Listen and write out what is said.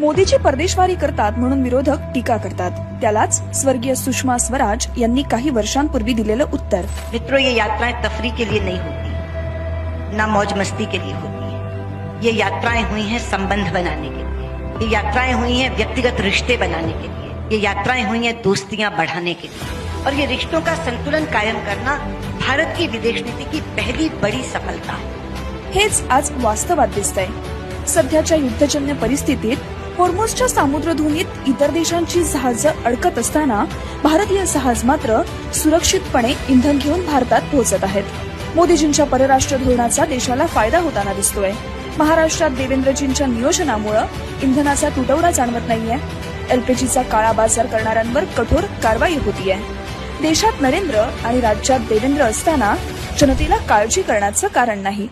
मोदीची परदेशवारी करतात म्हणून विरोधक टीका करतात. त्यालाच स्वर्गीय सुषमा स्वराज यांनी काही वर्षांपूर्वी दिलेलं उत्तर. मित्रों, ये यात्राएं तफरी के लिए नहीं होती, ना मौज मस्ती के लिए होती है. ये यात्राएं हुई हैं संबंध बनाने के लिए. ये यात्राएं हुई हैं व्यक्तिगत रिश्ते बनाने के लिए. ये यात्राएं हुई हैं दोस्तियां बढ़ाने के लिए. और ये रिश्तों का संतुलन कायम करना भारत की विदेश नीति की पहली बड़ी सफलता है. हेच आज वास्तवात दिसतंय. सध्याच्या युद्धजन्य परिस्थितीत होर्मुझच्या सामुद्रधुनीत इतर देशांची जहाजं अडकत असताना भारतीय जहाज मात्र सुरक्षितपणे इंधन घेऊन भारतात पोहोचत आहेत. मोदीजींच्या परराष्ट्र धोरणाचा देशाला फायदा होताना दिसतोय. महाराष्ट्रात देवेंद्रजींच्या नियोजनामुळे इंधनाचा तुटवडा जाणवत नाहीये. एलपीजीचा काळा बाजार करणाऱ्यांवर कठोर कारवाई होतीये. देशात नरेंद्र आणि राज्यात देवेंद्र असताना जनतेला काळजी करण्याचं कारण नाही.